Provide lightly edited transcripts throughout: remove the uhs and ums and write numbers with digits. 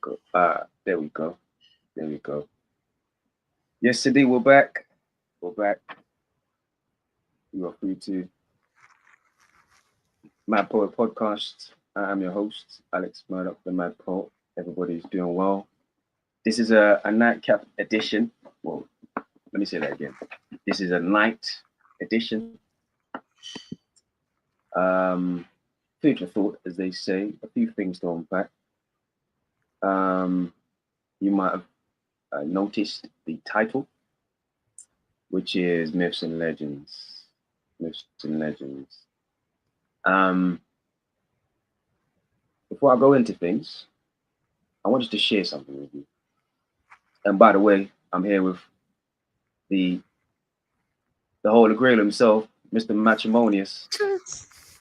go. There we go. There we go. Yesterday we're back. We're back. You are free to Mad Poet Podcast. I am your host, Alex Murdoch, the Mad Poet. Everybody's doing well. This is a nightcap edition. Well, let me say that again. This is a night edition. Food for thought, as they say. A few things to unpack. You might have noticed the title, which is Myths and Legends. Myths and Legends. Before I go into things, I wanted to share something with you. And by the way, I'm here with the Holy Grail himself, Mr. Matrimonious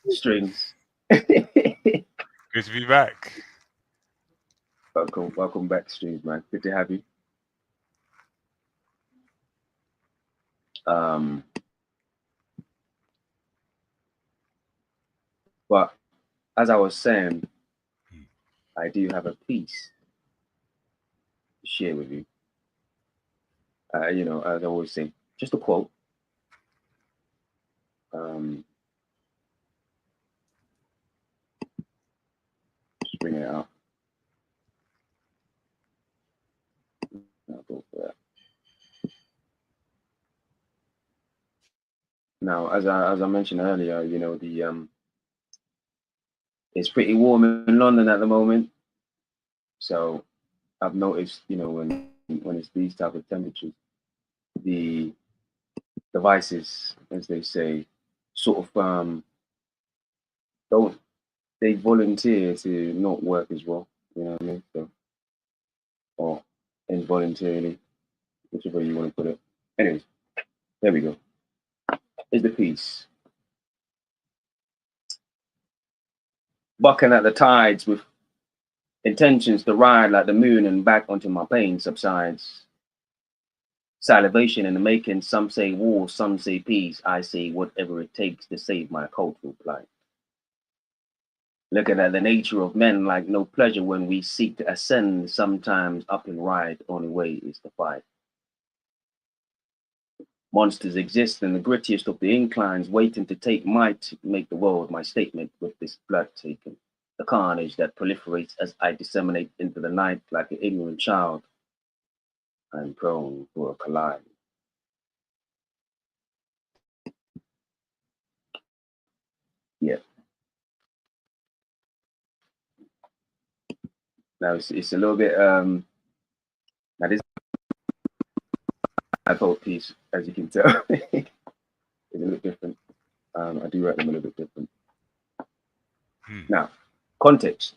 Strings. Good to be back. Welcome back, Strings, man. Good to have you. But as I was saying, I do have a piece to share with you. As I always say, just a quote. Just bring it out. I'll go for that. Now, as I mentioned earlier, it's pretty warm in London at the moment. So I've noticed, when it's these type of temperatures, the devices, as they say, sort of they volunteer to not work as well. You know what I mean? So, or involuntarily, whichever you want to put it. Anyways, there we go. Here's the piece. Bucking at the tides with intentions to ride like the moon and back until my pain subsides. Salivation in the making, some say war, some say peace. I say whatever it takes to save my cultural plight. Looking at the nature of men like no pleasure when we seek to ascend, sometimes up and ride, only way is to fight. Monsters exist in the grittiest of the inclines, waiting to take might to make the world my statement with this blood taken. The carnage that proliferates as I disseminate into the night like an ignorant child. I'm prone for a collide. Yeah. Now it's a little bit now this I thought piece, as you can tell, is a little different. I do write them a little bit different. Now, context.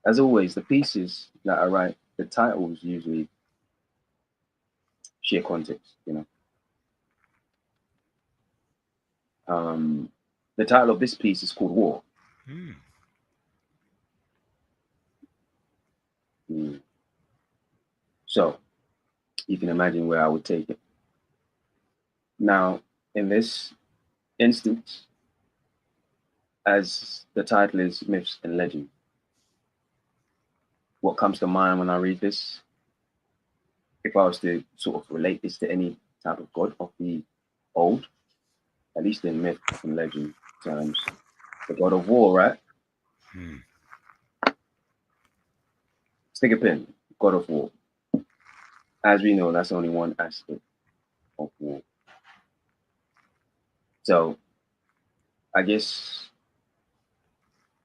As always, the pieces that I write, the titles usually share context, The title of this piece is called War. So you can imagine where I would take it. Now, in this instance, as the title is Myths and Legends, what comes to mind when I read this, if I was to sort of relate this to any type of god of the old, at least in myth and legend terms, the god of war, right? Stick a pin, god of war. As we know, that's only one aspect of war. So, I guess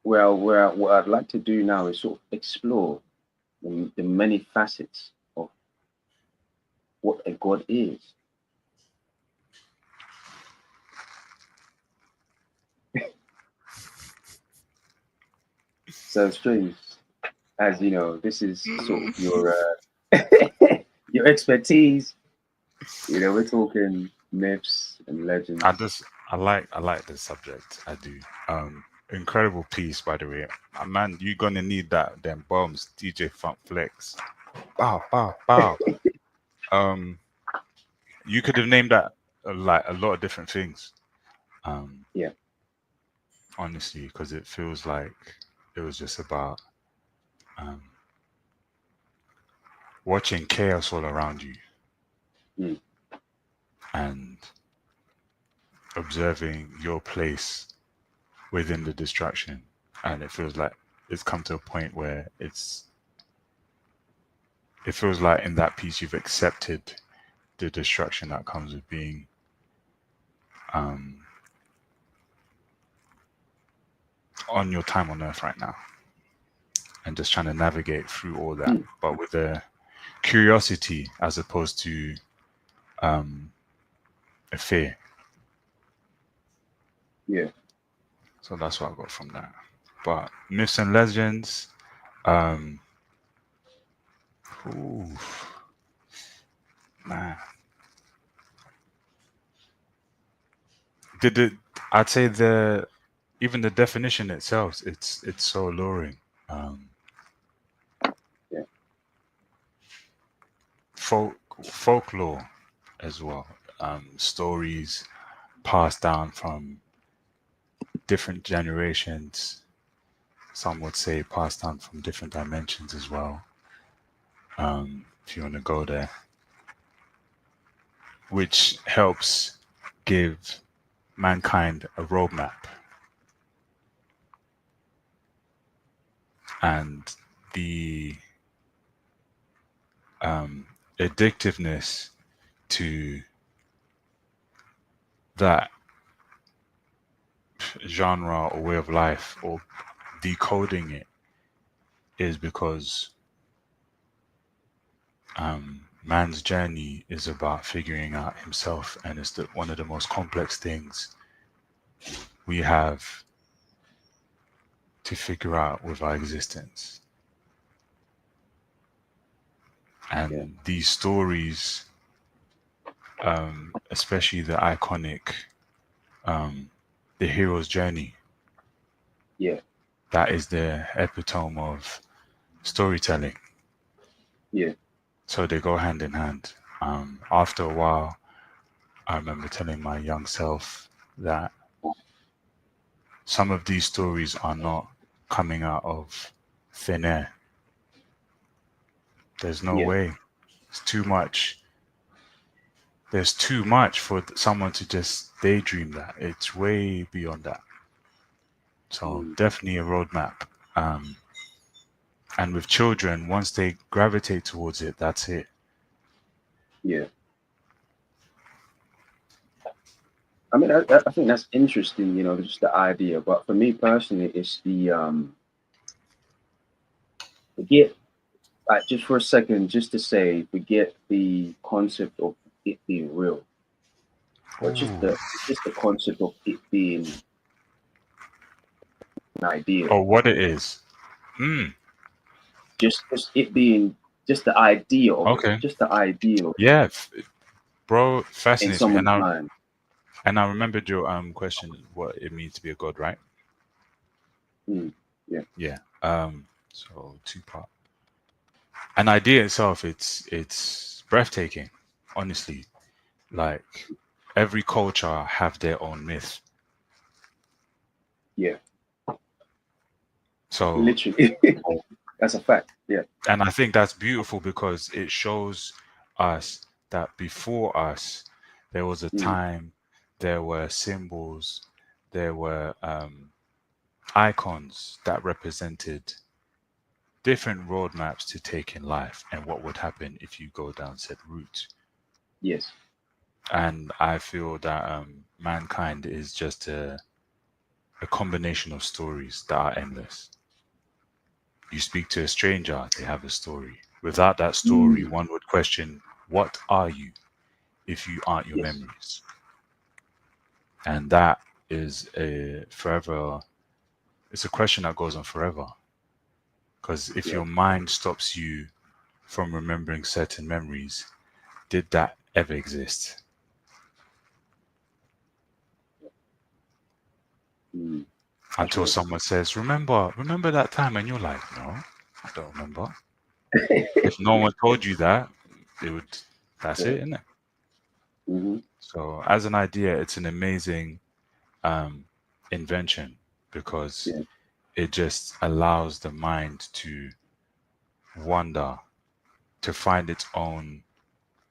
what I'd like to do now is sort of explore the many facets of what a god is. So, Strings, as you know, this is sort of your your expertise. We're talking myths and legends. I like the subject. I do. Incredible piece, by the way. Man, you're gonna need them bombs, DJ Funk Flex. Bow, bow, bow. You could have named that like a lot of different things. Yeah. Honestly, because it feels like it was just about watching chaos all around you Mm. and observing your place within the distraction. And it feels like it's come to a point where it feels like in that piece you've accepted the destruction that comes with being on your time on earth right now, and just trying to navigate through all that, but with a curiosity as opposed to a fear. Yeah. So that's what I got from that. But myths and legends, ooh, man, did it? I'd say even the definition itself, it's so alluring. Yeah. Folklore as well, stories passed down from different generations. Some would say passed down from different dimensions as well. If you want to go there, which helps give mankind a roadmap, and the addictiveness to that genre or way of life, or decoding it, is because man's journey is about figuring out himself, and it's one of the most complex things we have to figure out with our existence. And these stories, especially the iconic, the hero's journey, Yeah. that is the epitome of storytelling. Yeah. So they go hand in hand. After a while, I remember telling my young self that some of these stories are not coming out of thin air. There's no Yeah. way. It's too much. There's too much for someone to just daydream that. It's way beyond that. So definitely a roadmap. And with children, once they gravitate towards it, that's it. Yeah. I mean, I think that's interesting, just the idea. But for me personally, it's forget, like, just for a second, just to say, forget the concept of it being real, or Ooh. just the concept of it being an idea. Oh, what it is. Just it being just the idea of it, Okay. just the idea of it Yeah, bro, in fascinates me. someone's mind. And I remembered your question, what it means to be a god, right? Yeah. Yeah. So two-part. An idea itself, it's breathtaking, honestly. Like every culture have their own myth. Yeah. So Literally. That's a fact. Yeah. and I think that's beautiful because it shows us that before us there was a time, there were symbols, there were icons that represented different roadmaps to take in life and what would happen if you go down said route. Yes. And I feel that mankind is just a combination of stories that are endless. You speak to a stranger, they have a story. Without that story, one would question, what are you if you aren't your Yes. memories? And that is a forever, it's a question that goes on forever. Because if Yeah. your mind stops you from remembering certain memories, did that ever exist? That's Until real. someone says, remember that time, and you're like, no, I don't remember. If no one told you that, that's Yeah. it, isn't it? So as an idea, it's an amazing invention because Yeah. it just allows the mind to wander, to find its own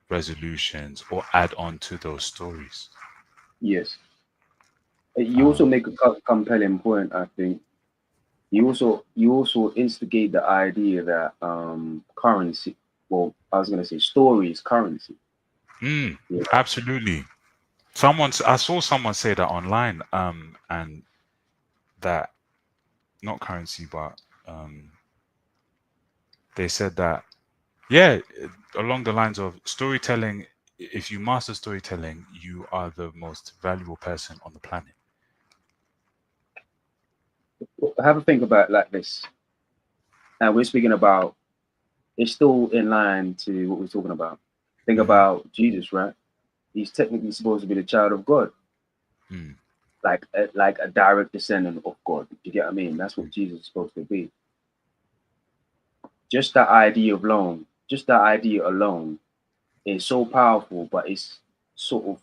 resolutions or add on to those stories. Yes. You also Um, make a compelling point, I think. You also instigate the idea that currency, well, I was gonna say story is currency. Yeah. absolutely. I saw someone say that online, and that not currency, but they said that, yeah, along the lines of storytelling. If you master storytelling, you are the most valuable person on the planet. Have a think about it like this. And we're speaking about it's still in line to what we're talking about. Think Hmm. about Jesus, right? He's technically supposed to be the child of God, Mm. like a direct descendant of God. You get what I mean? That's what Jesus is supposed to be. Just that idea alone is so powerful, but it's sort of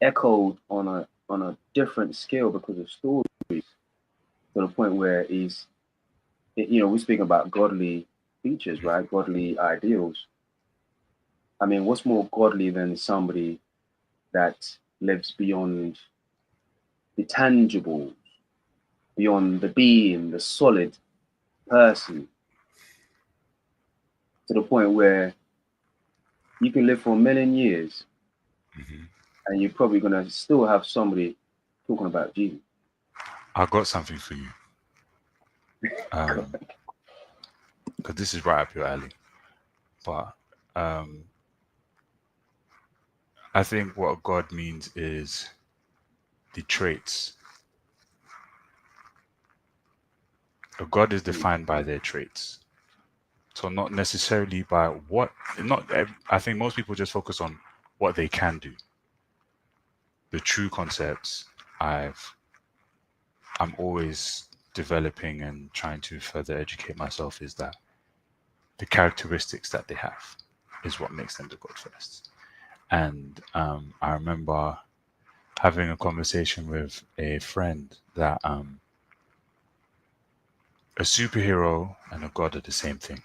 echoed on a different scale because of stories to the point where we're speaking about godly features, right? Godly ideals. I mean, what's more godly than somebody that lives beyond the tangible, beyond the being, the solid person, to the point where you can live for a million years Hmm. and you're probably gonna still have somebody talking about Jesus. I got something for you, because this is right up your alley. But um, I think what God means is the traits. A God is defined by their traits. So not necessarily by what, not, I think most people just focus on what they can do. The true concepts I've, I'm always developing and trying to further educate myself is that the characteristics that they have is what makes them the God first. And I remember having a conversation with a friend that a superhero and a god are the same thing.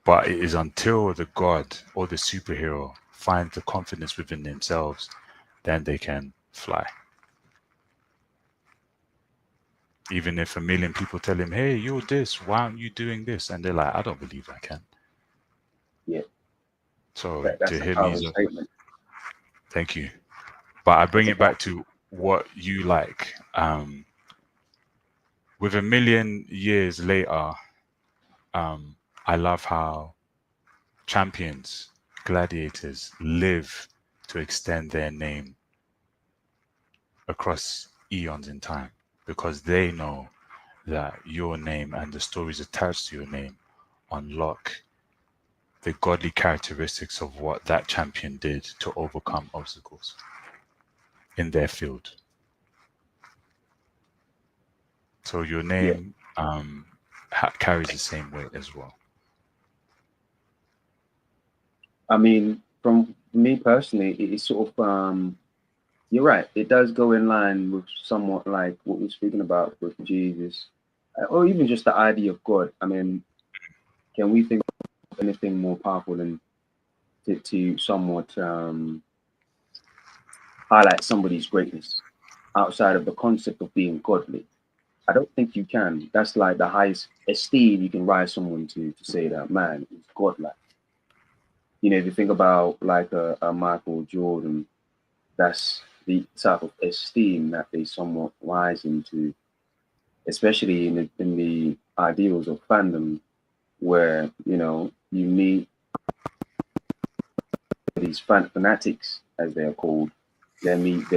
But it is until the god or the superhero finds the confidence within themselves, then they can fly. Even if a million people tell him, "Hey, you're this. Why aren't you doing this?" and they're like, "I don't believe I can." Yeah, So that's to a him, powerful he's a statement. thank you. But I bring That's a it back powerful. to what you like. With a million years later, um, I love how champions, gladiators live to extend their name across eons in time because they know that your name and the stories attached to your name unlock the godly characteristics of what that champion did to overcome obstacles in their field. So your Yeah, name carries the same weight as well. I mean, from me personally, it's sort of you're right. It does go in line with somewhat like what we're speaking about with Jesus, or even just the idea of God. I mean, can we think of anything more powerful than to somewhat highlight somebody's greatness outside of the concept of being godly? I don't think you can. That's like the highest esteem you can rise someone to say that man is godlike. If you think about like a Michael Jordan, that's the type of esteem that they somewhat rise into, especially in the ideals of fandom, where you meet these fanatics, as they are called. They meet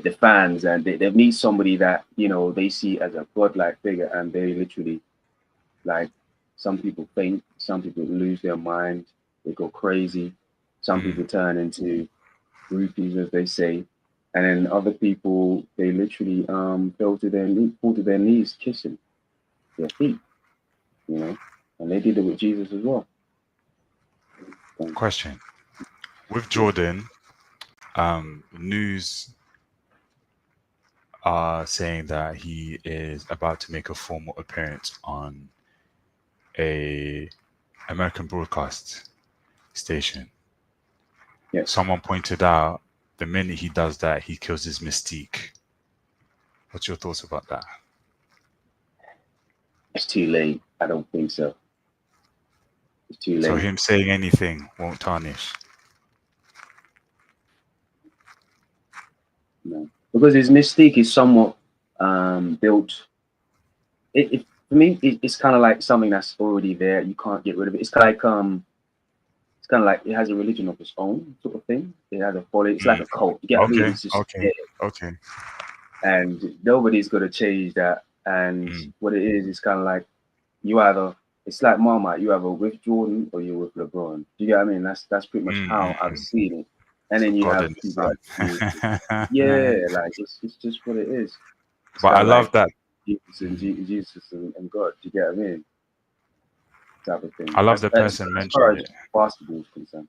the fans, and they meet somebody that they see as a godlike figure, and they literally, like, some people faint, some people lose their mind, they go crazy, some Mm, people turn into groupies, as they say, and then other people, they literally fall to their knees, kissing their feet, you know, and they did it with Jesus as well. So, question. With yeah, Jordan, news. are saying that he is about to make a formal appearance on a American broadcast station. Yeah. Someone pointed out the minute he does that, he kills his mystique. What's your thoughts about that? It's too late. I don't think so. It's too So late. him saying anything won't tarnish. No. Because his mystique is somewhat built. For me, it's kind of like something that's already there. You can't get rid of it. It's kind of like it has a religion of its own, sort of thing. It has a following. It's like a cult. You get what I mean? Okay, It's just okay, there, okay. and nobody's gonna change that. And what it is kind of like you either. It's like Marmite. You either with Jordan or you're with LeBron. Do you get what I mean? That's pretty much how I've seen it. And So then you God have and his people son. like, yeah, like it's just what it is. It's But I kind of love like that. Jesus and God. Do you get what I mean? Type of thing. I love the person As far mentioned as it. basketball is concerned.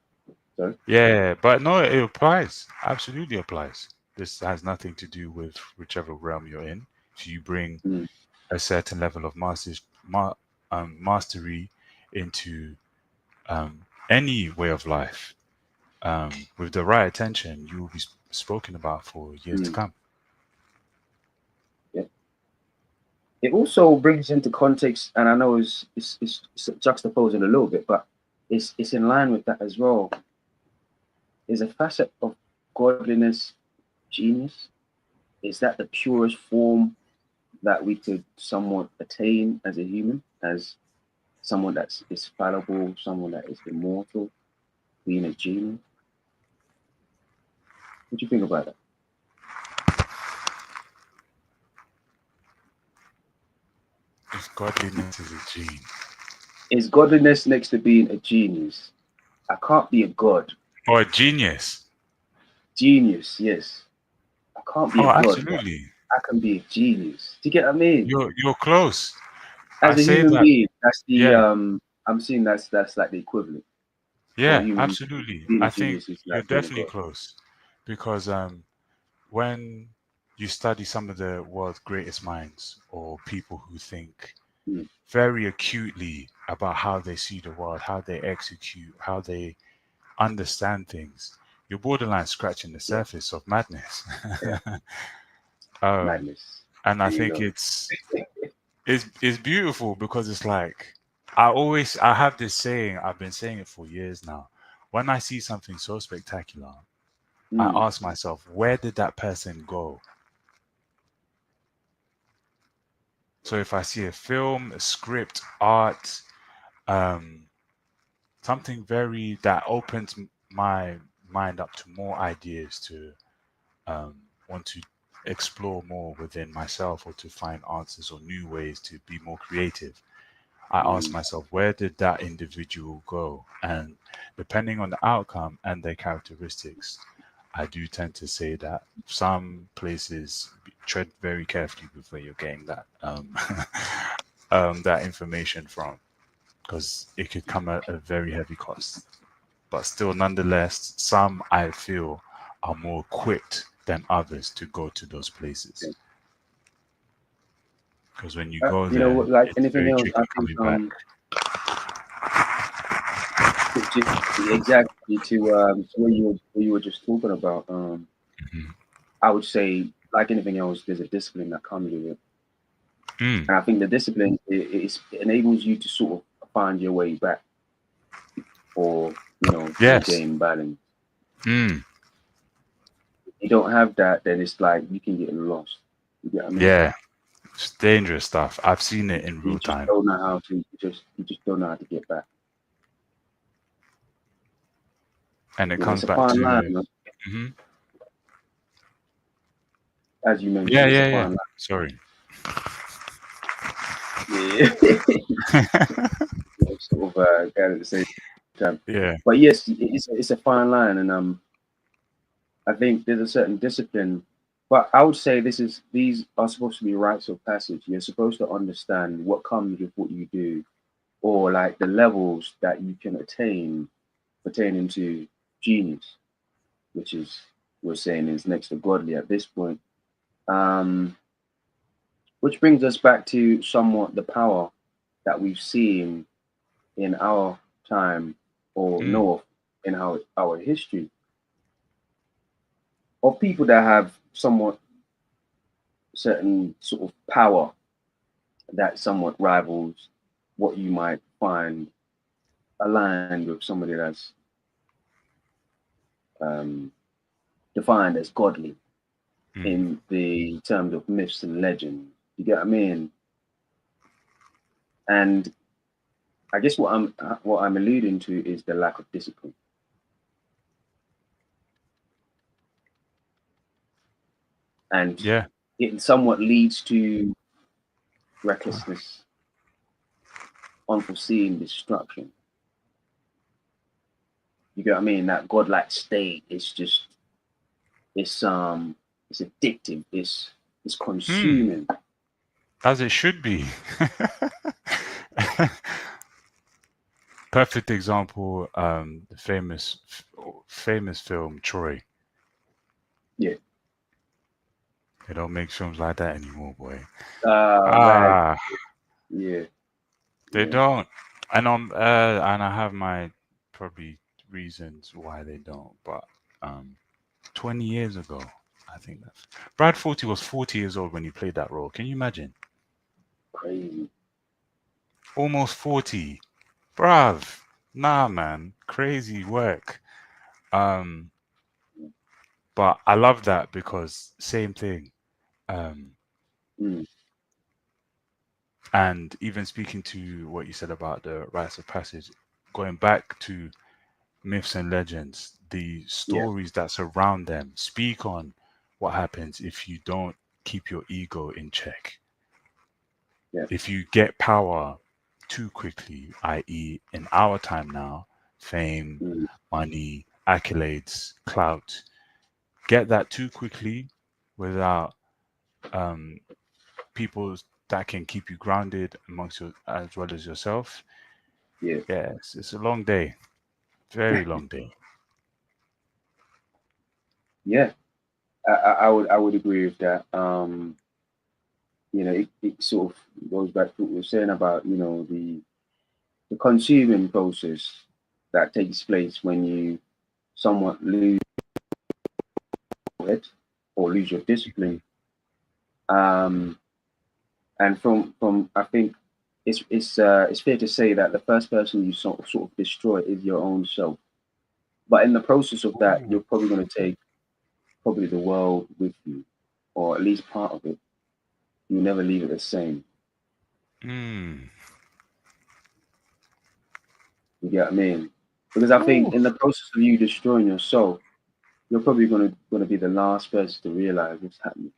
Sorry? Yeah, but no, it applies. Absolutely applies. This has nothing to do with whichever realm you're in. If you bring Mm, a certain level of mastery into any way of life, with the right attention, you will be spoken about for years to mm, come. yeah. It also brings into context, and I know it's juxtaposing a little bit, but it's in line with that as well. Is a facet of godliness genius? Is that the purest form that we could somewhat attain as a human, as someone is fallible, someone that is immortal, being a genius? What do you think about that? If godliness is a gene. Is godliness next to being a genius? I can't be a god. Or a genius. Genius, yes. I can't be Oh, a god, but absolutely. I can be a genius. Do you get what I mean? You're close. I As a say human that, being, that's the yeah, I'm seeing that's like the equivalent for a yeah, human. absolutely. Being a I think genius is you're like being a definitely god. close because when you study some of the world's greatest minds or people who think Mm, very acutely about how they see the world, how they execute, how they understand things, you're borderline scratching the yeah, surface of madness. yeah. um, Madness. and I There you think go. it's beautiful because it's like I have this saying, I've been saying it for years now. When I see something so spectacular, I Mm, ask myself, where did that person go? So if I see a film, a script, art, um, something very that opens my mind up to more ideas to want to explore more within myself or to find answers or new ways to be more creative. I ask mm, myself, where did that individual go? And depending on the outcome and their characteristics, I do tend to say that some places tread very carefully with where you're getting that that information from, because it could come at a very heavy cost. But still, nonetheless, some I feel are more equipped than others to go to those places. yeah. Because when you go You know there, what? Like it's anything very else, I tricky think coming back. exactly to what you were just talking about. Mhm. I would say like anything else, there's a discipline that comes with it, Mm. and I think the discipline it enables you to sort of find your way back, or to Yes. regain balance. Mm. If you don't have that, then it's like you can get lost. You get what I mean? Yeah. It's dangerous stuff. I've seen it in You real just time. don't know how to. You just don't know how to get back. And it Yeah, comes it's a back fine line, to. man. Mhm. As you Yeah, mentioned, it's a yeah, yeah. fine line. Sorry. Yeah, sort of kind of the same time. Yeah. But yes, it's a fine line, and I think there's a certain discipline. But I would say these are supposed to be rites of passage. You're supposed to understand what comes with what you do, or like the levels that you can attain pertaining to genius, which is we're saying is next to godly at this point. Um, which brings us back to somewhat the power that we've seen in our time or Mm. know of in our history of people that have somewhat certain sort of power that somewhat rivals what you might find aligned with somebody that's um, defined as godly Mm. in the terms of myths and legends. You get what I mean? And I guess what I'm alluding to is the lack of discipline, and Yeah. it somewhat leads to recklessness, unforeseen destruction. You get what I mean? That godlike state is just it's addictive. It's Hmm. consuming. As it should be. Perfect example, the famous film Troy. Yeah. They don't make films like that anymore, boy. Right. Ah, Yeah. they Yeah. don't. And I have my probably reasons why they don't. But 20 years ago, I think that's Brad Forty was 40 years old when he played that role. Can you imagine? Crazy. Almost 40, bruv. Nah, man, crazy work. Um, but I love that because same thing. Um, Mm. and even speaking to what you said about the rites of passage, going back to myths and legends, the Yeah. stories that surround them speak on what happens if you don't keep your ego in check. Yeah. If you get power too quickly, i.e., in our time now, fame, Mm. money, accolades, clout, get that too quickly without um, people that can keep you grounded amongst your as well as yourself. Yeah. Yes, it's a long day, very long day. Yeah. I would agree with that. It sort of goes back to what we were saying about the consuming process that takes place when you somewhat lose it or lose your discipline. Um, and from I think it's fair to say that the first person you sort of destroy is your own self. But in the process of that, Ooh. you're probably going to take probably the world with you, or at least part of it. You never leave it the same. Mm. You get what I mean? Because I think Ooh. in the process of you destroying yourself, you're probably gonna be the last person to realize what's happening.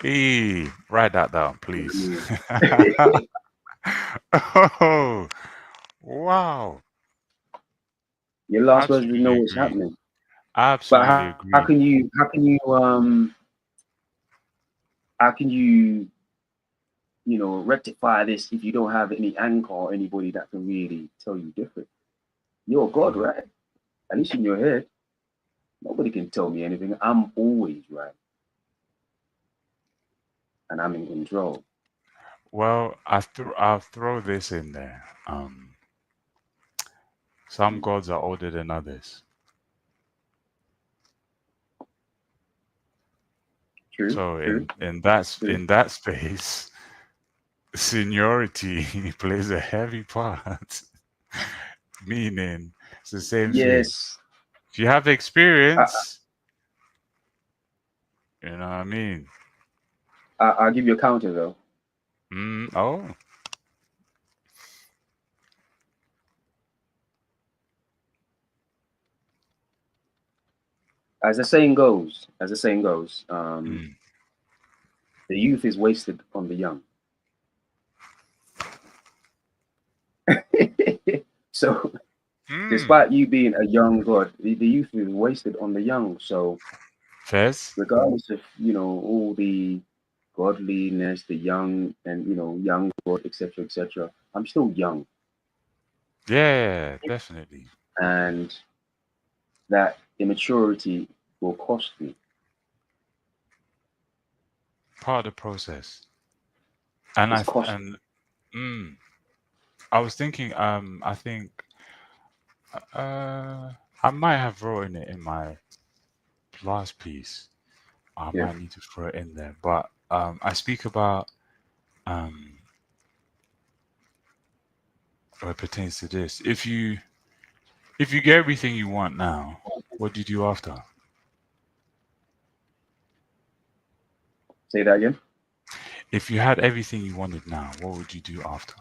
Hey, write that down, You know please. what I mean? Oh, wow. You're the last person to know Absolutely what's agree. happening. But Absolutely how agree. can you rectify this if you don't have any anchor or anybody that can really tell you different? You're God, Mm. right? At least in your head, nobody can tell me anything. I'm always right, and I'm in control. Well, I'll throw this in there. Some Mm. gods are older than others. True, So true, true. in that space, seniority plays a heavy part. Meaning, it's the same thing. Yes, If you have I, experience, you know what I mean. I'll give you a counter though. Oh, As the saying goes, mm, the youth is wasted on the young. So, mm. despite you being a young god, the youth is wasted on the young. So, Fez? regardless of all the godliness, the young and young god, etc., I'm still young, Yeah, definitely. and that immaturity will cost me. part of the process. And It's cost. I was thinking, I think I might have written it in my last piece. I Yeah. might need to throw it in there, but I speak about or it pertains to this. If you get everything you want now, what do you do after? Say that again. If you had everything you wanted now, what would you do after?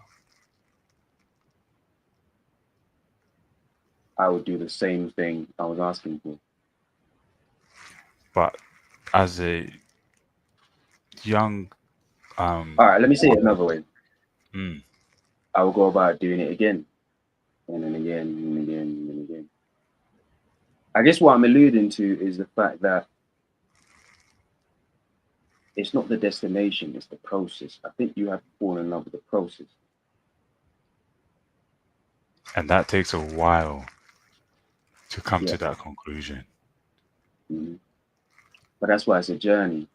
I would do the same thing I was asking for. But as a young All right, let me say it another way. mm, I will go about doing it again and then again and again and then again. I guess what I'm alluding to is the fact that it's not the destination, it's the process. I think you have to fall in love with the process. and that takes a while to come Yeah. to that conclusion. Mhm. But that's why it's a journey.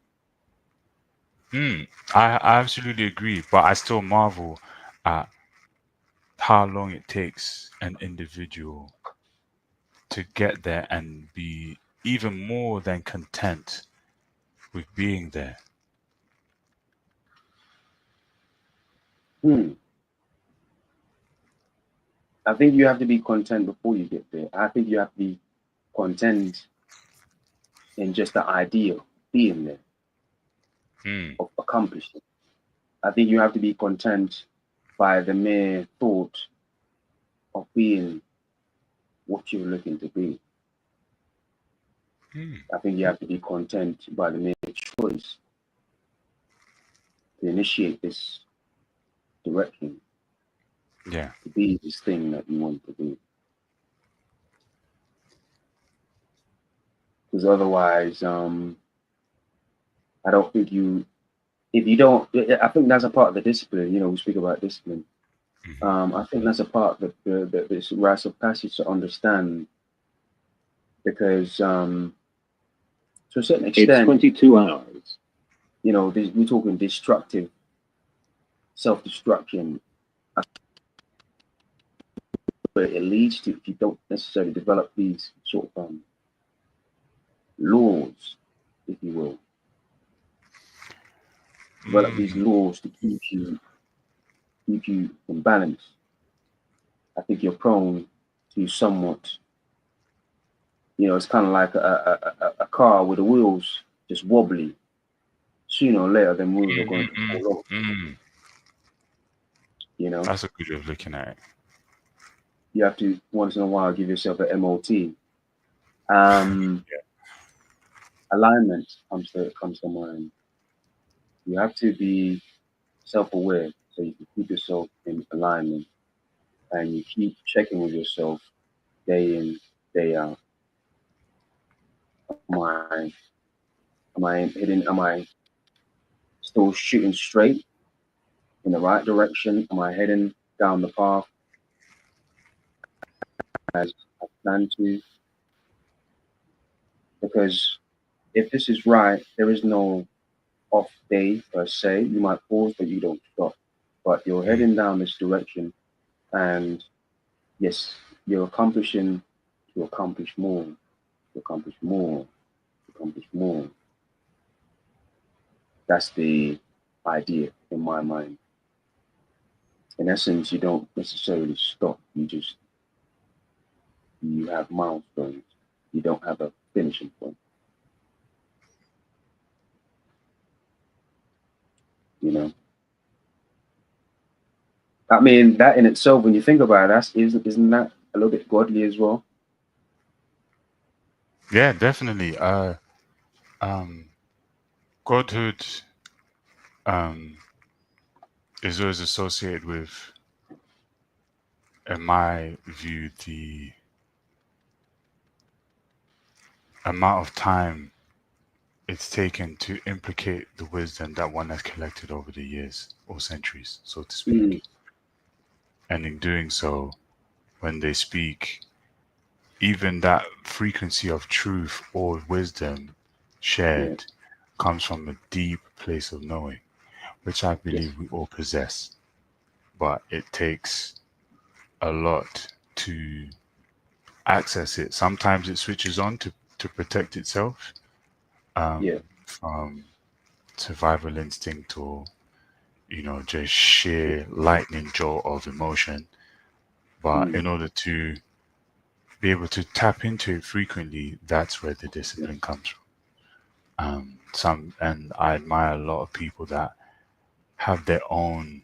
I absolutely agree, but I still marvel at how long it takes an individual to get there and be even more than content with being there. Hmm. I think you have to be content before you get there. I think you have to be content in just the idea of being there, Hmm. of accomplishing. I think you have to be content by the mere thought of being what you're looking to be. Hmm. I think you have to be content by the mere choice to initiate this direction, Yeah. to be this thing that you want to be. Because otherwise, I don't think you, if you don't, I think that's a part of the discipline. We speak about discipline. Mhm. I think that's a part that this rites of passage to understand because to a certain It's extent, 22 hours. we're talking destructive self-destruction, where it leads to if you don't necessarily develop these sort of laws, if you will, develop these Mhm. laws to keep you in balance. I think you're prone to somewhat, it's kind of like a car with the wheels just wobbly. Sooner or later, the wheels are going to Mm-mm-mm. fall off. Mm. You know, That's a good way of looking at it. you have to once in a while give yourself an MOT. Um, Yeah. Alignment comes to mind. You have to be self-aware so you can keep yourself in alignment and you keep checking with yourself day in, day out. Am I still shooting straight in the right direction? Am I heading down the path as I plan to? Because if this is right, there is no off day per se. You might pause, but you don't stop. But you're Mm. heading down this direction, and yes, you're accomplishing to accomplish more, to accomplish more, to accomplish more. That's the idea in my mind. In essence, you don't necessarily stop. You have milestones. You don't have a finishing point. You know. I mean, that in itself, when you think about it, isn't that a little bit godly as well? Yeah, definitely. Um, Godhood um, is always associated with, in my view, the amount of time it's taken to implicate the wisdom that one has collected over the years or centuries, so to Mm, speak. And in doing so, when they speak, even that frequency of truth or wisdom yeah. shared comes from a deep place of knowing, which I Yes. believe we all possess. But it takes a lot to access it. Sometimes it switches on to protect itself Yeah. from survival instinct or, just sheer lightning jolt of emotion. But Mm. in order to be able to tap into it frequently, that's where the Yeah. discipline comes from. And I admire a lot of people that have their own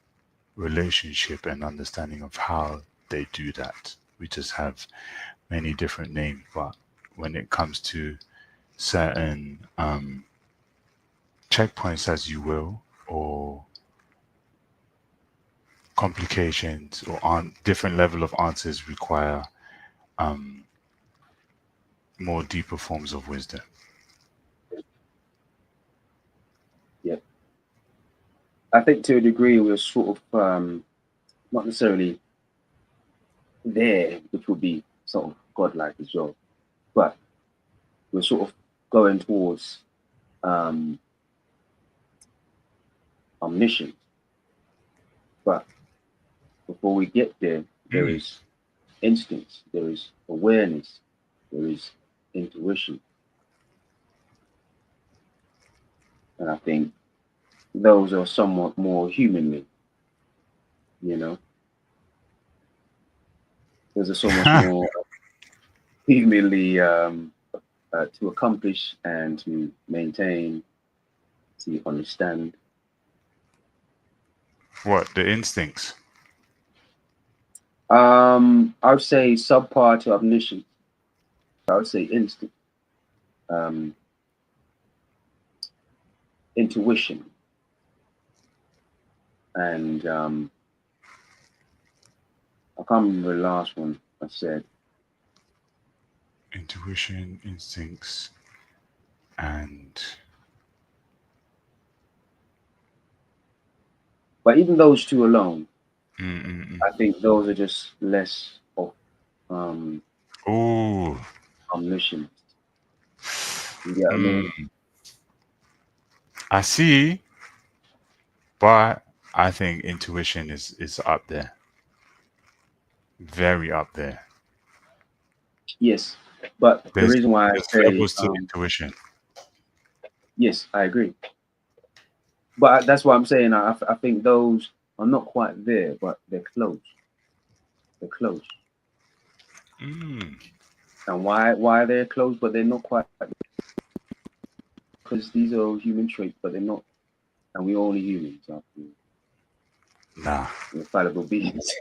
relationship and understanding of how they do that. We just have many different names, but when it comes to certain checkpoints, as you will, or complications or on different level of answers require more deeper forms of wisdom. Yeah. I think to a degree we're sort of not necessarily there, which would be sort of godlike as well, but we're sort of going towards um, omniscience. But before we get there, there Mm. is instincts, there is awareness, there is intuition, and I think those are somewhat more humanly. You know, those are so much more humanly to accomplish and to maintain, to understand. What the instincts? I would say subpar to omniscience. I would say instinct, um, intuition, and I can't remember the last one I said. Intuition, instincts, and But even those two alone, mm-mm-mm. I think those are just less of um, Oh, omniscience. You get what I mean? mm, I see, but I think intuition is up there, very up there. Yes, but the There's reason why I there's say levels to intuition. yes, I agree. But that's why I'm saying I think those are not quite there, but they're close. They're close. Mm. And why they're close, but they're not quite because these are all human traits, but they're not. And we're only humans after all. Nah, We're fallible beings.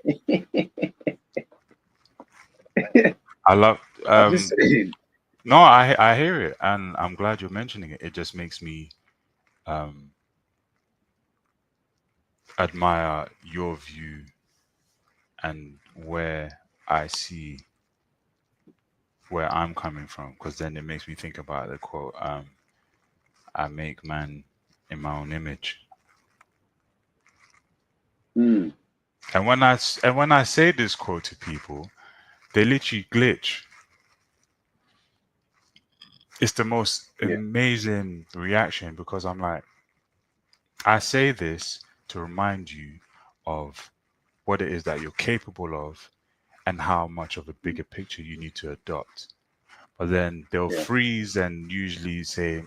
I love. I'm just saying. No, I hear it, and I'm glad you're mentioning it. It just makes me um admire your view and where I see where I'm coming from, because then it makes me think about the quote, I make man in my own image. Mm, And when I say this quote to people, they literally glitch. It's the most yeah, amazing reaction because I'm like, I say this to remind you of what it is that you're capable of and how much of a bigger picture you need to adopt. But then they'll yeah. freeze and usually say,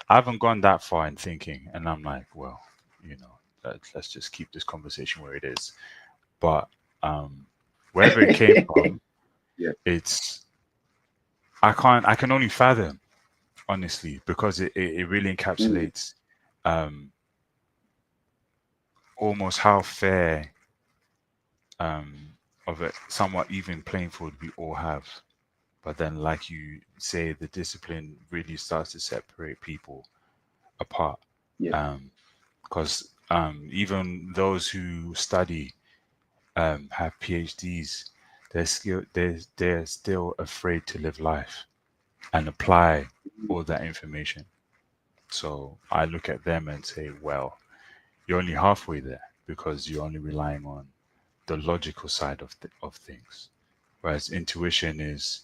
I haven't gone that far in thinking. And I'm like, well, let's just keep this conversation where it is. But um, wherever it came from, Yeah. it's I can only fathom, honestly, because it really Mm, encapsulates um, almost how fair of a somewhat even playing field we all have. But then, like you say, the discipline really starts to separate people apart. yeah. Because even those who study, have PhDs, they're still afraid to live life and apply Mm, all that information. So I look at them and say, well, you're only halfway there because you're only relying on the logical side of things, whereas intuition is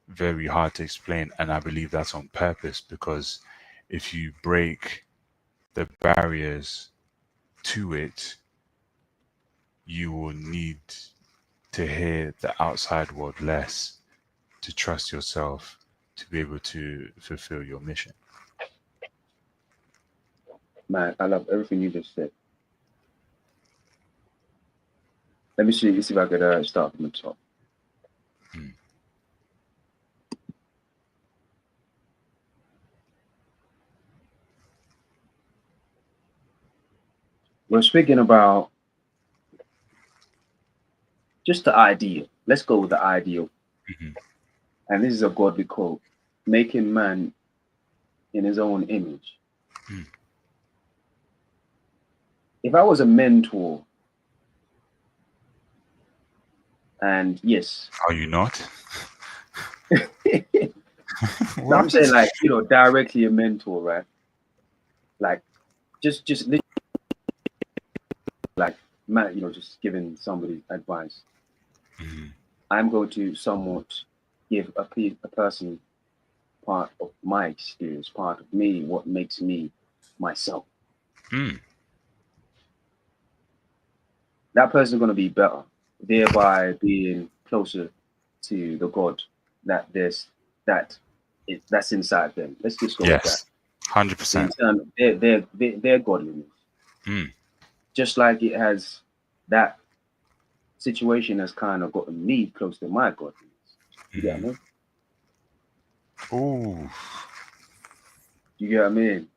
very hard to explain, and I believe that's on purpose, because if you break the barriers to it, you will need to hear the outside world less, to trust yourself, to be able to fulfill your mission. Man, I love everything you just said. Let me see if I could start from the top. We're speaking about just the ideal. Let's go with the ideal. And this is a godly quote: making man in his own image. If I was a mentor, and yes, Are you not? I'm saying, like, you know, directly a mentor, right? Like, just like, man, you know, just giving somebody advice. I'm going to somewhat give a person part of my experience, part of me, what makes me myself. That person's going to be better, thereby being closer to the God that's inside them. Let's just go with that. 100%. Their godliness. Just like it has, that situation has kind of gotten me close to my godliness. You get what I mean? Ooh. You get what I mean?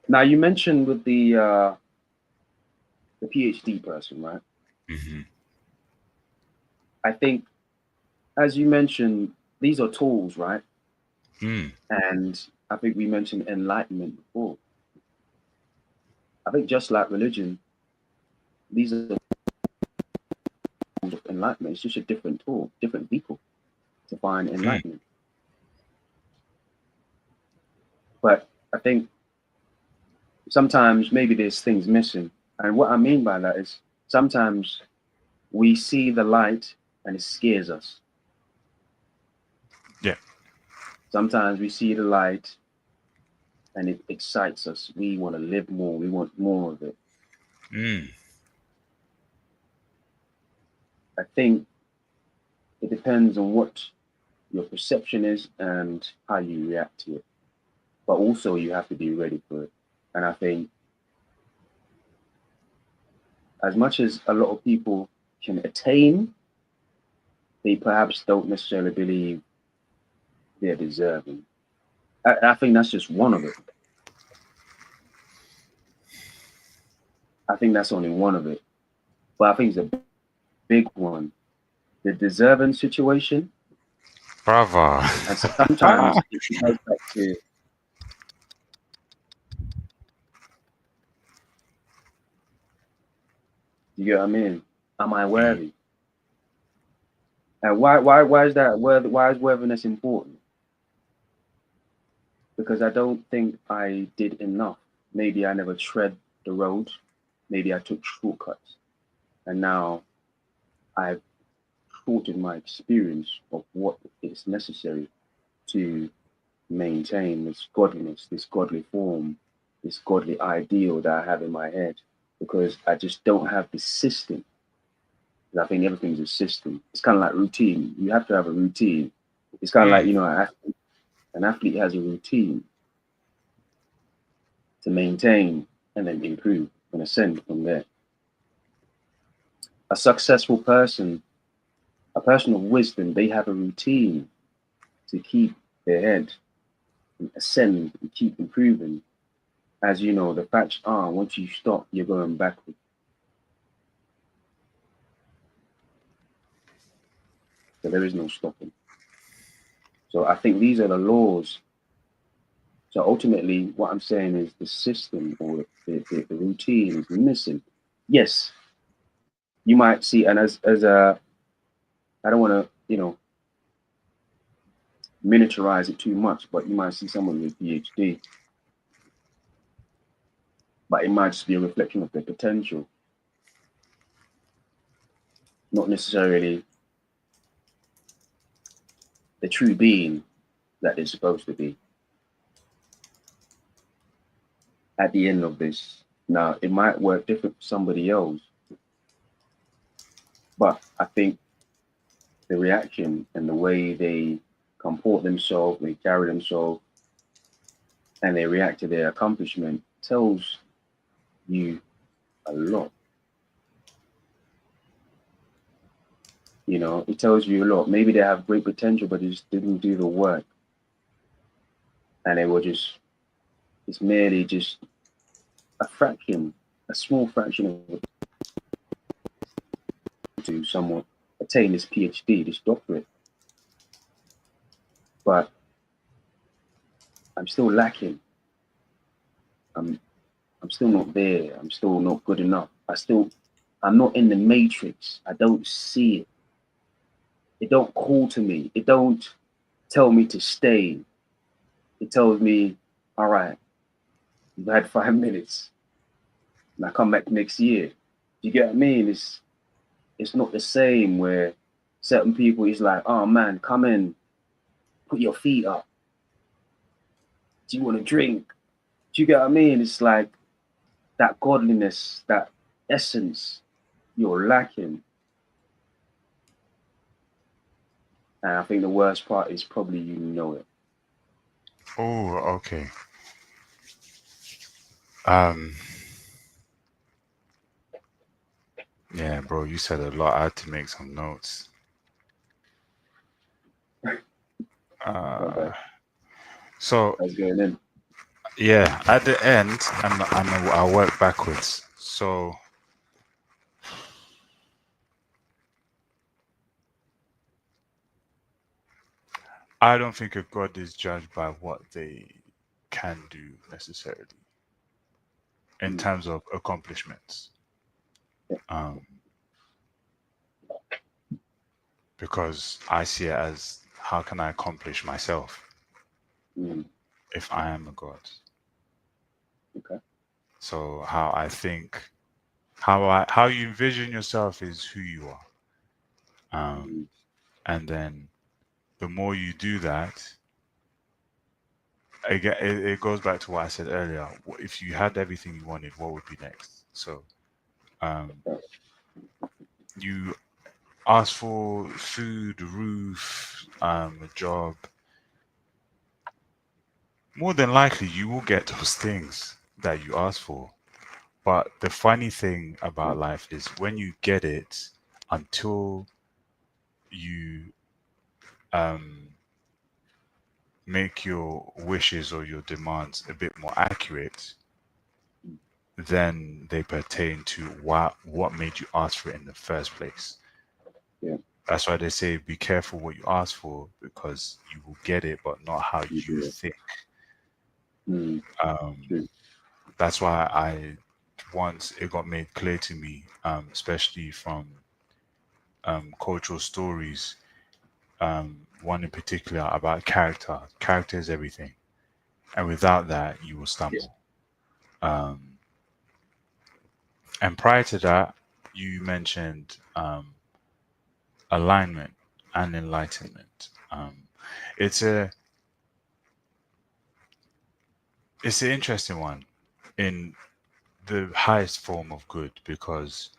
Now, you mentioned with the PhD person, right? I think, as you mentioned, these are tools, right? And I think we mentioned enlightenment before. I think just like religion, these are the tools of enlightenment. It's just a different tool, different vehicle to find enlightenment. But I think sometimes maybe there's things missing. And what I mean by that is sometimes we see the light and it scares us. Yeah. Sometimes we see the light and it excites us. We want to live more. We want more of it. I think it depends on what your perception is and how you react to it. But also you have to be ready for it. And I think as much as a lot of people can attain, they perhaps don't necessarily believe they're deserving. I think that's just one of it. I think that's only one of it. But I think it's a big one. The deserving situation. Bravo. And sometimes it goes back to, you get what I mean? Am I worthy? And why is that? Why is worthiness important? Because I don't think I did enough. Maybe I never tread the road. Maybe I took shortcuts. And now I've shortened my experience of what is necessary to maintain this godliness, this godly form, this godly ideal that I have in my head, because I just don't have the system. I think everything's a system. It's kind of like routine. You have to have a routine. It's kind of like, you know, an athlete has a routine to maintain and then improve and ascend from there. A successful person, a person of wisdom, they have a routine to keep their head and ascend and keep improving. As you know, the facts are, once you stop, you're going backward. So there is no stopping. So I think these are the laws. So ultimately, what I'm saying is the system or the routine is missing. Yes, you might see, and as a, I don't want to, you know, miniaturize it too much, but you might see someone with PhD, but it might just be a reflection of their potential. not necessarily the true being that they're supposed to be at the end of this. Now, it might work different for somebody else, but I think the reaction and the way they comport themselves, they carry themselves, and they react to their accomplishment tells you a lot. You know, it tells you a lot. Maybe they have great potential, but they just didn't do the work. And they were just, it's merely just a fraction, a small fraction of to someone attain this PhD, this doctorate. But I'm still lacking. I'm still not there. I'm still not good enough. I'm not in the matrix. I don't see it. It don't call to me. It don't tell me to stay. It tells me, all right, you've had 5 minutes. And I come back next year. You get what I mean? It's not the same where certain people is like, oh man, come in, put your feet up. Do you want to drink? Do you get what I mean? It's like that godliness, that essence you're lacking. And I think the worst part is probably you know it. Oh, okay. Yeah, bro, you said a lot. I had to make some notes. So That's going in. yeah, at the end, I'll work backwards. So I don't think a god is judged by what they can do necessarily in terms of accomplishments. Because I see it as how can I accomplish myself if I am a god? Okay. So how I think, how you envision yourself is who you are. And then the more you do that, again, it goes back to what I said earlier. If you had everything you wanted, what would be next? So you ask for food, roof, a job. More than likely, you will get those things that you ask for. But the funny thing about life is when you get it, until you make your wishes or your demands a bit more accurate, then they pertain to what made you ask for it in the first place. Yeah. That's why they say be careful what you ask for, because you will get it, but not how you think. That's why once it got made clear to me, especially from cultural stories, one in particular about character. Character is everything, and without that, you will stumble. And prior to that, you mentioned alignment and enlightenment. It's an interesting one in the highest form of good, because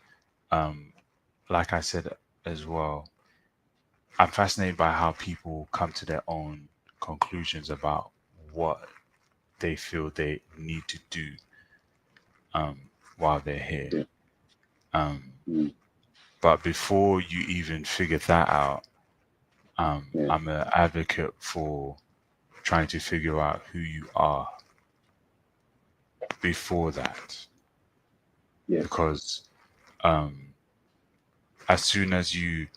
like I said as well, I'm fascinated by how people come to their own conclusions about what they feel they need to do while they're here. But before you even figure that out, I'm an advocate for trying to figure out who you are before that. Because as soon as you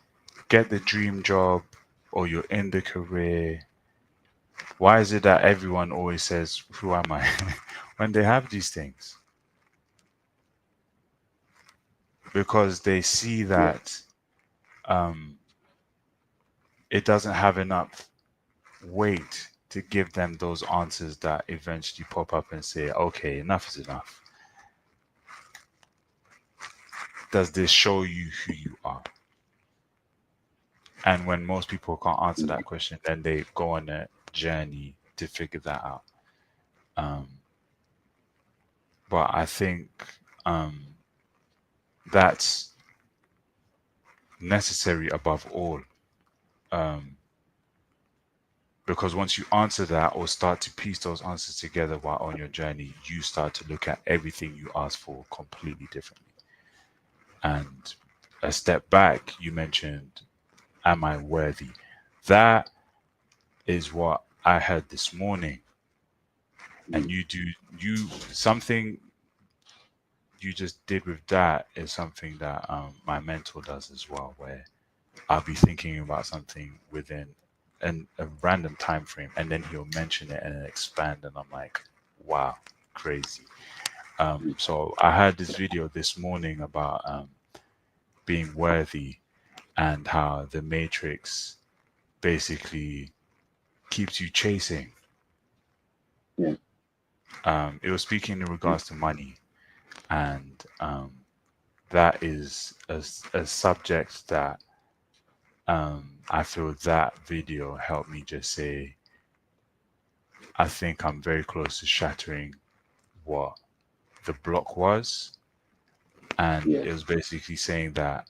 get the dream job or you're in the career, why is it that everyone always says, who am I? when they have these things? Because they see that it doesn't have enough weight to give them those answers that eventually pop up and say, okay, enough is enough. Does this show you who you are? And when most people can't answer that question, then they go on a journey to figure that out. Um, but I think um, that's necessary above all. Um, because once you answer that or start to piece those answers together while on your journey, you start to look at everything you asked for completely differently. And a step back, you mentioned, am I worthy? That is what I heard this morning. And you something you just did with that is something that my mentor does as well, where I'll be thinking about something within a random time frame, and then he'll mention it and then expand, and I'm like, wow, crazy. So I heard this video this morning about being worthy and how the Matrix basically keeps you chasing. Yeah. It was speaking in regards to money, and that is a subject that I feel that video helped me just say, I think I'm very close to shattering what the block was. And Yeah. it was basically saying that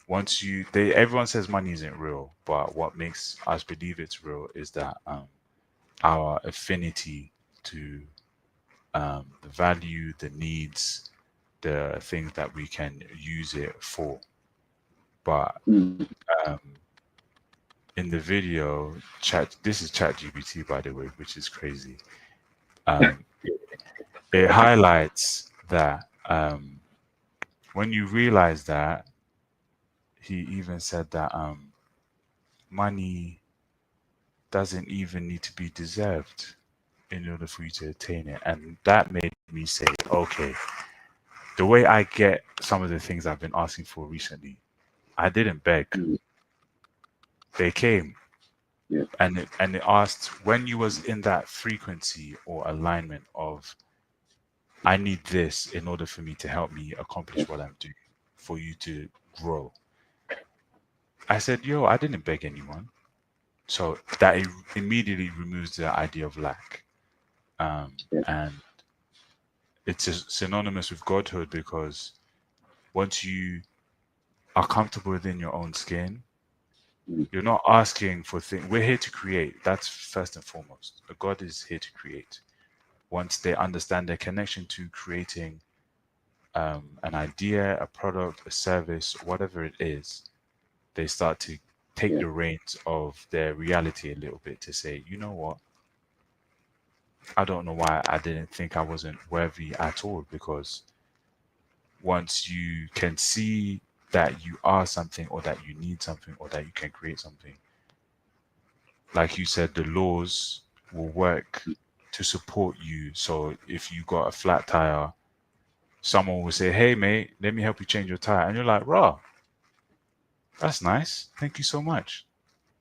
once everyone says money isn't real, but what makes us believe it's real is that our affinity to the value, the needs, the things that we can use it for. But Mm. um, in the video, this is Chat GPT, by the way, which is crazy. Um, it highlights that when you realize that, he even said that money doesn't even need to be deserved in order for you to attain it. And that made me say, okay, the way I get some of the things I've been asking for recently, I didn't beg. Mm. They came. Yeah. And it asked when you was in that frequency or alignment of I need this in order for me to help me accomplish what I'm doing, for you to grow. I said, yo, I didn't beg anyone. So that immediately removes the idea of lack. Yeah. And it's synonymous with godhood because once you are comfortable within your own skin, Mm. you're not asking for things. We're here to create. That's first and foremost. A God is here to create. Once they understand their connection to creating an idea, a product, a service, whatever it is, they start to take Yeah. the reins of their reality a little bit to say, you know what? I don't know why I didn't think I wasn't worthy at all, because once you can see that you are something or that you need something or that you can create something, like you said, the laws will work to support you. So if you got a flat tire, someone will say, hey mate, let me help you change your tire. And you're like, raw, that's nice. Thank you so much.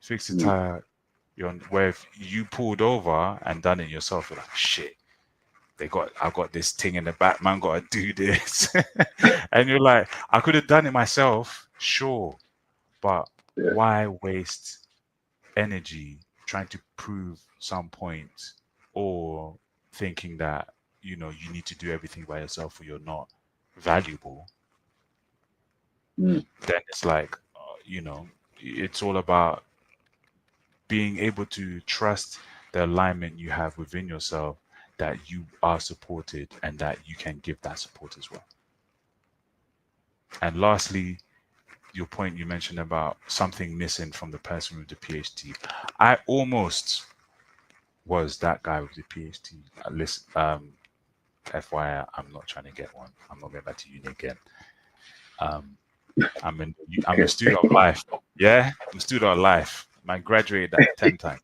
Fix the Mm. tire. Where if you pulled over and done it yourself, you're like, shit, I got this thing in the back, man, gotta do this. And you're like, I could have done it myself, sure, but Yeah. why waste energy trying to prove some point, or thinking that you need to do everything by yourself or you're not valuable? Mm. Then it's like, it's all about being able to trust the alignment you have within yourself, that you are supported and that you can give that support as well. And lastly, your point you mentioned about something missing from the person with the PhD. I almost was that guy with the PhD. Listen, FYI, I'm not trying to get one. I'm not going back to uni again. Um, I'm a student of life. Yeah, I'm a student of life. I graduated that 10 times.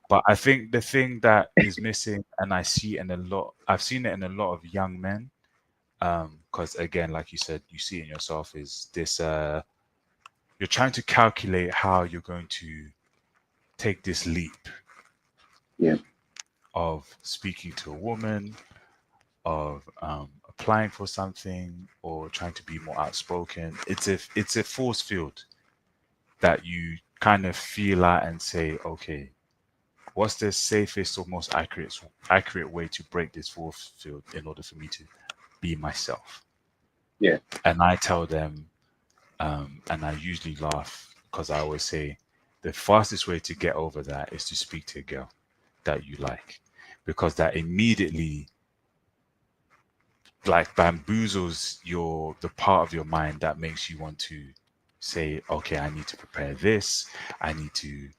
But I think the thing that is missing, and I've seen it in a lot of young men, because again, like you said, you see it in yourself, is this, you're trying to calculate how you're going to take this leap Yeah. of speaking to a woman, of applying for something, or trying to be more outspoken. It's a force field. that you kind of feel out and say, okay, what's the safest or most accurate way to break this force field in order for me to be myself? Yeah. And I tell them, and I usually laugh because I always say the fastest way to get over that is to speak to a girl that you like, because that immediately like bamboozles the part of your mind that makes you want to say, okay, I need to prepare this, I need to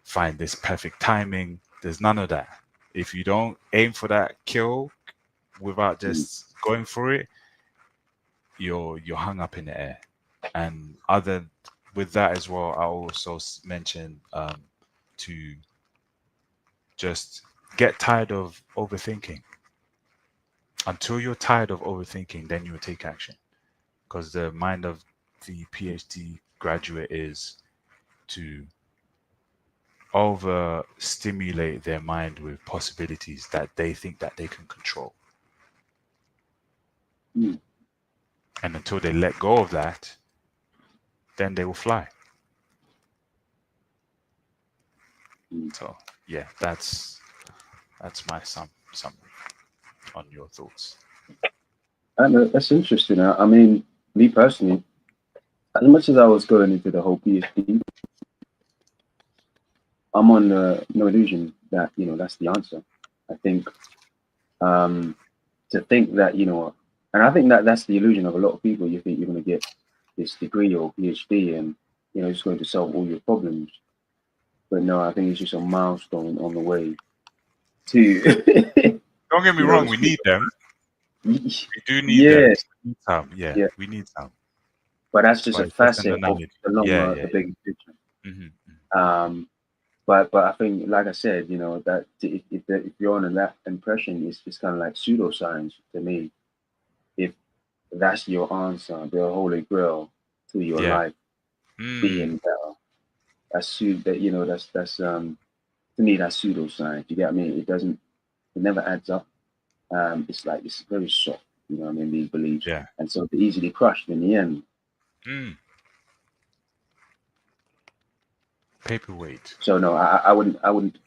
find this perfect timing. There's none of that. If you don't aim for that kill without just going for it, you're hung up in the air. And other with that as well, I also mentioned to just get tired of overthinking. Until you're tired of overthinking, then you will take action. Because the mind of the PhD graduate is to overstimulate their mind with possibilities that they think that they can control. Mm. And until they let go of that, then they will fly. So yeah, that's my summary on your thoughts. I know, that's interesting. I mean, me personally, as much as I was going into the whole PhD, I'm on no illusion that that's the answer. I think to think that and I think that that's the illusion of a lot of people. You think you're going to get this degree or PhD, and it's going to solve all your problems. But no, I think it's just a milestone on the way to. Don't get me wrong, we need them. We do need Yeah, them. We need some. Yeah, yeah. we need some. But that's just But a it's just an facet of analogy. the longer, Yeah. the bigger picture. Mm-hmm. But I think, like I said, that if you're on that impression, it's kind of like pseudoscience to me. If that's your answer, the holy grail to your Yeah. life being better, that's to me that's pseudoscience. You get me? It never adds up. It's like it's very soft, what I mean, these beliefs, Yeah. and so they're easily crushed in the end. Paperweight. So no, I wouldn't.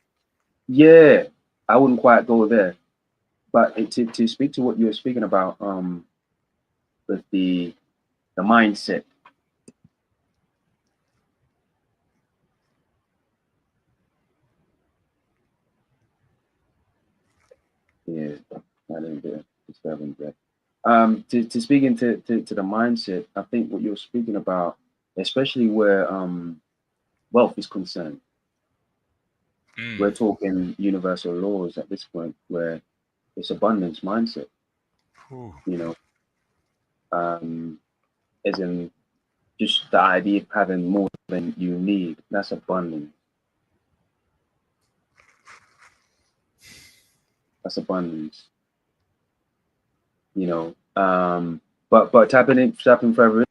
Yeah, I wouldn't quite go there. But to speak to what you were speaking about, with the mindset. Yeah, I didn't get disturbing that. To speak into to the mindset, I think what you're speaking about, especially where wealth is concerned, we're talking universal laws at this point, where it's abundance mindset. Ooh. As in just the idea of having more than you need. That's abundance. That's abundance. But tapping further,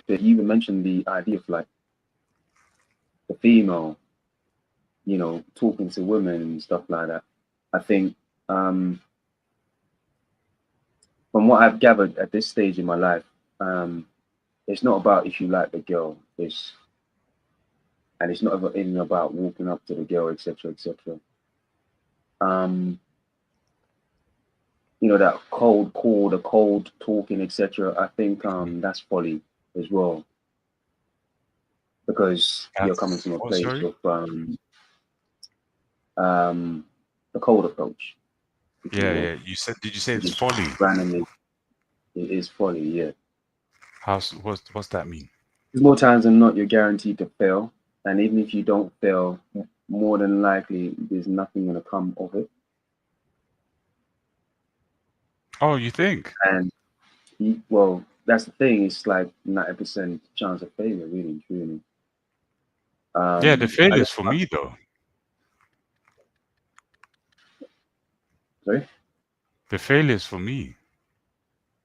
you even mentioned the idea of like the female, talking to women and stuff like that. I think from what I've gathered at this stage in my life, it's not about if you like the girl. It's not even about walking up to the girl, etc., etc. That cold call, the cold talking, etc. I think that's folly as well, because you're coming from a place of the cold approach. Yeah. Did you say it's folly? Randomly, it is folly. Yeah. What's that mean? More times than not, you're guaranteed to fail, and even if you don't fail, more than likely there's nothing going to come of it. Oh, you think? And well, that's the thing. It's like 90% chance of failure, really and truly. Yeah, the failures for me though. Sorry? The failures for me.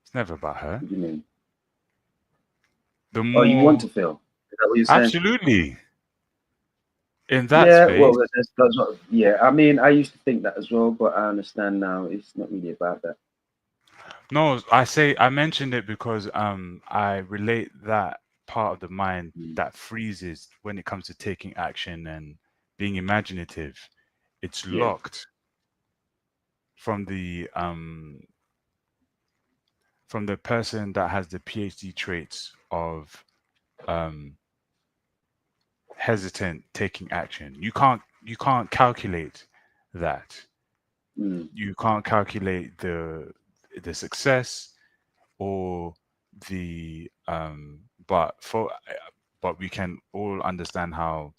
It's never about her. What do you mean? The Oh, you want more to fail? Is that what you're saying? absolutely in that Yeah, space. well, that's not. Yeah, I mean, I used to think that as well, but I understand now it's not really about that. No, I mentioned it because I relate that part of the mind that freezes when it comes to taking action and being imaginative. It's locked from the person that has the PhD traits of hesitant taking action. You can't calculate that. You can't calculate the success or the but we can all understand how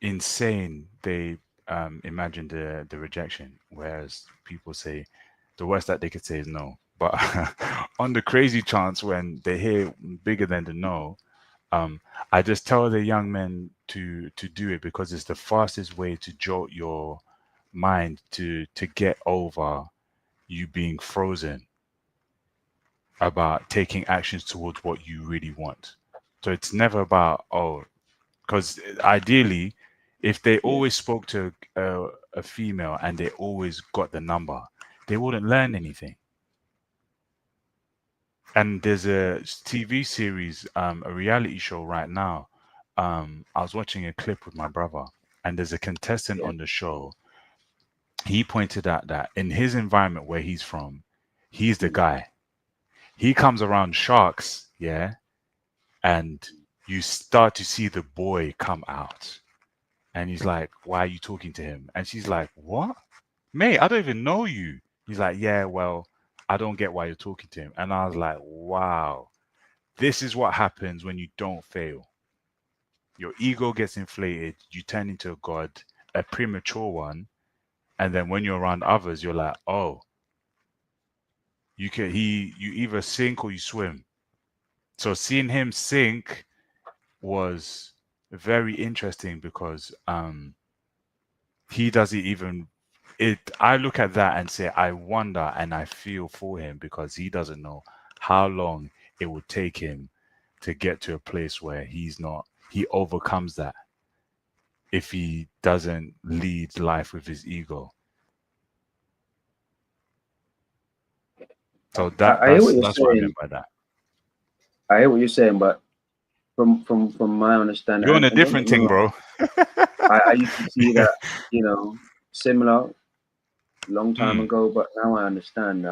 insane they imagine the rejection, whereas people say the worst that they could say is no. But on the crazy chance when they hear bigger than the no, I just tell the young men to do it, because it's the fastest way to jolt your mind to get over you being frozen about taking actions towards what you really want. So it's never about, because ideally, if they always spoke to a female and they always got the number, they wouldn't learn anything. And there's a TV series, a reality show right now. I was watching a clip with my brother, and there's a contestant on the show. He pointed out that in his environment where he's from, he's the guy. He comes around sharks, and you start to see the boy come out. And he's like, "Why are you talking to him?" And she's like, "What? Mate, I don't even know you." He's like, "Yeah, well, I don't get why you're talking to him." And I was like, wow, this is what happens when you don't fail. Your ego gets inflated, you turn into a god, a premature one, and then when you're around others, you're like, oh, you either sink or you swim. So seeing him sink was very interesting, because he doesn't even I look at that and say, I wonder and I feel for him, because he doesn't know how long it would take him to get to a place where he overcomes that if he doesn't lead life with his ego. So I hear what you're that's saying. what I meant by that. I hear what you're saying, but from my understanding, You're on a different thing, bro. I used to see that, similar long time ago, but now I understand.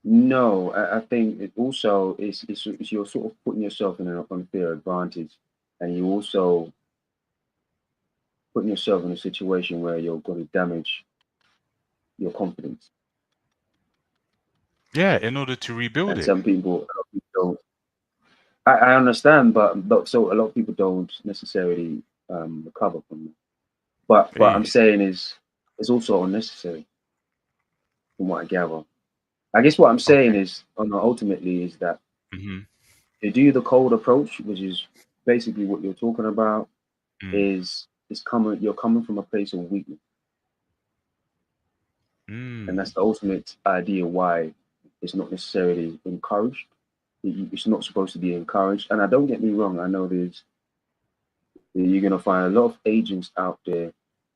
No, I think it also is you're sort of putting yourself in an unfair advantage, and you also putting yourself in a situation where you're going to damage your confidence. Yeah, in order to rebuild and it. Some people don't. I understand, but so a lot of people don't necessarily recover from it. But what I'm saying is it's also unnecessary, from what I gather. I guess what I'm saying is, ultimately, is that they do the cold approach, which is basically what you're talking about. Is you're coming from a place of weakness, and that's the ultimate idea why it's not necessarily encouraged. It's not supposed to be encouraged. And I don't get me wrong, I know you're gonna find a lot of agents out there,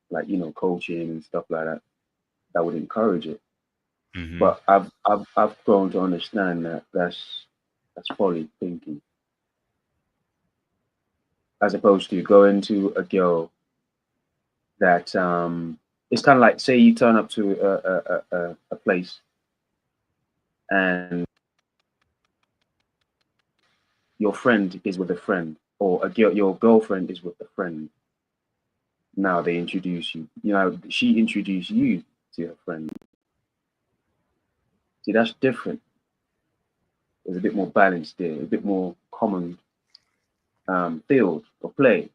like coaching and stuff like that, that would encourage it. But I've grown to understand that that's folly thinking, as opposed to going to a girl that it's kind of like, say you turn up to a place and your friend is with a friend, or your girlfriend is with a friend. Now they introduce you. She introduced you to her friend. See, that's different. There's a bit more balance there, a bit more common field of play.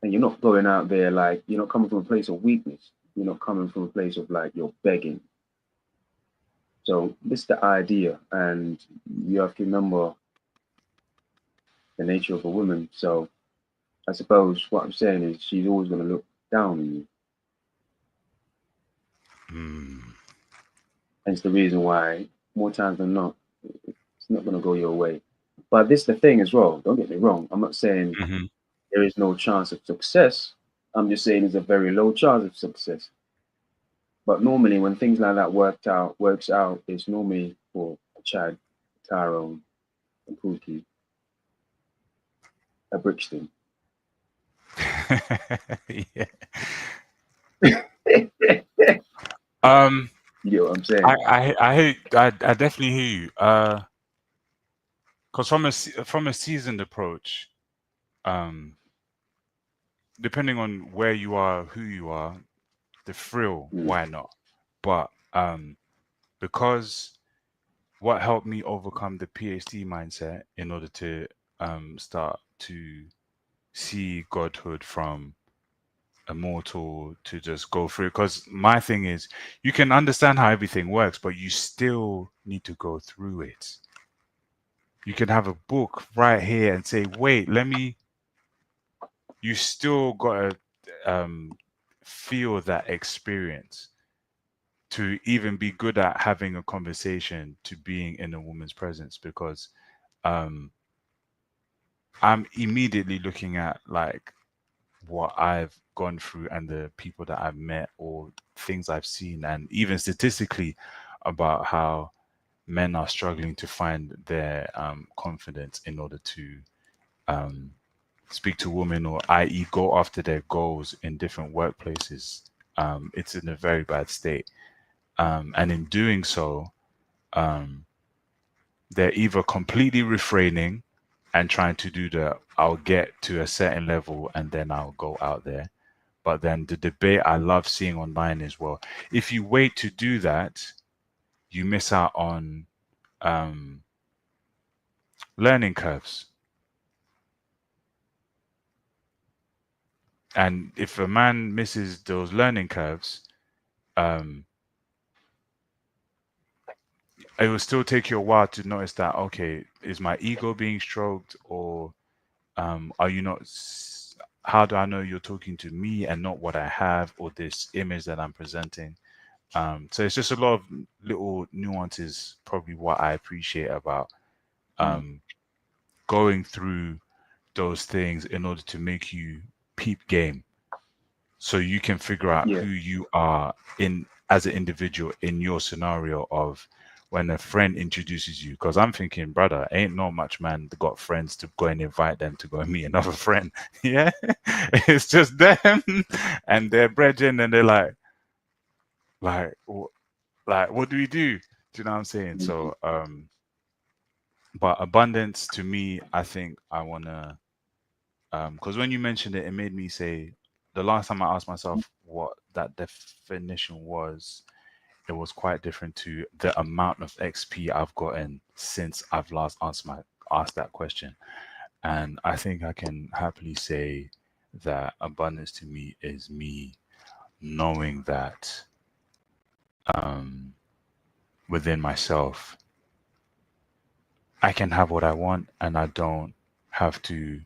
And you're not going out there like, you're not coming from a place of weakness. You're not coming from a place of like you're begging. So this is the idea, and you have to remember the nature of a woman. So I suppose what I'm saying is she's always going to look down on you. And it's the reason why, more times than not, it's not going to go your way. But this is the thing as well. Don't get me wrong. I'm not saying there is no chance of success. I'm just saying there's a very low chance of success. But normally when things like that works out, it's normally for Chad, Tyrone, and Pookie, a Brixton. Yeah. You know what I'm saying? I definitely hear you. Because from a seasoned approach, depending on where you are, who you are, the thrill, why not? But because what helped me overcome the PhD mindset in order to start to see godhood from a mortal to just go through, because my thing is you can understand how everything works, but you still need to go through it. You can have a book right here and say, wait, you still gotta feel that experience to even be good at having a conversation, to being in a woman's presence, because I'm immediately looking at like what I've gone through and the people that I've met or things I've seen, and even statistically about how men are struggling to find their confidence in order to speak to women, or i.e. go after their goals in different workplaces. It's in a very bad state. And in doing so, they're either completely refraining and trying to do the I'll get to a certain level and then I'll go out there. But then the debate I love seeing online is, well, if you wait to do that, you miss out on learning curves. And if a man misses those learning curves, it will still take you a while to notice that, okay, is my ego being stroked, or are you not? How do I know you're talking to me and not what I have or this image that I'm presenting? So it's just a lot of little nuances, probably what I appreciate about going through those things in order to make you peep game, so you can figure out who you are in as an individual in your scenario of when a friend introduces you. Because I'm thinking, brother, ain't no much man that got friends to go and invite them to go and meet another friend. Yeah, it's just them and their brethren, and they're like, what do we do? Do you know what I'm saying? So, but abundance to me, I think I wanna, because when you mentioned it, it made me say, the last time I asked myself what that definition was, it was quite different to the amount of XP I've gotten since I've last asked that question. And I think I can happily say that abundance to me is me knowing that within myself, I can have what I want and I don't have to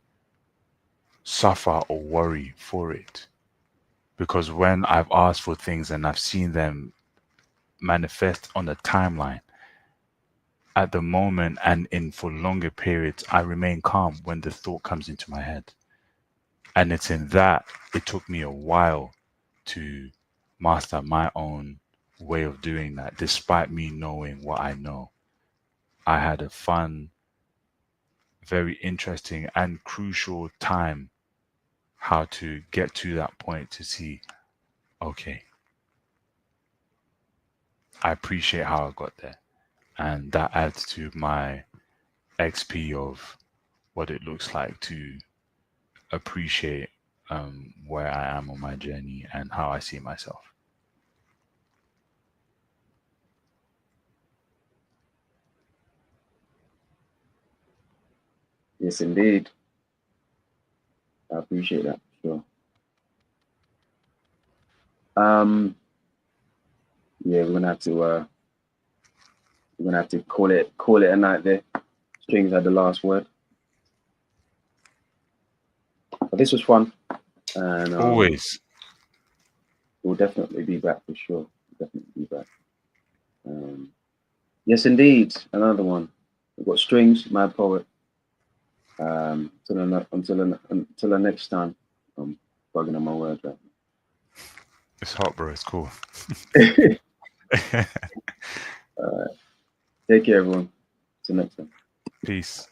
suffer or worry for it. Because when I've asked for things and I've seen them manifest on the timeline, at the moment and in for longer periods, I remain calm when the thought comes into my head. And it's in that it took me a while to master my own way of doing that, despite me knowing what I know. I had a fun, very interesting, and crucial time how to get to that point to see, okay, I appreciate how I got there. And that adds to my XP of what it looks like to appreciate where I am on my journey and how I see myself. Yes, indeed. I appreciate that for sure. Yeah, we're gonna have to call it a night there. Strings had the last word. But this was fun, and Always. we'll definitely be back for sure. Definitely be back. Yes, indeed, another one. We've got Strings, Mad Poet. Until the next time, I'm bugging on my words right now. It's hot, bro. It's cool. Take care, everyone. Till next time. Peace.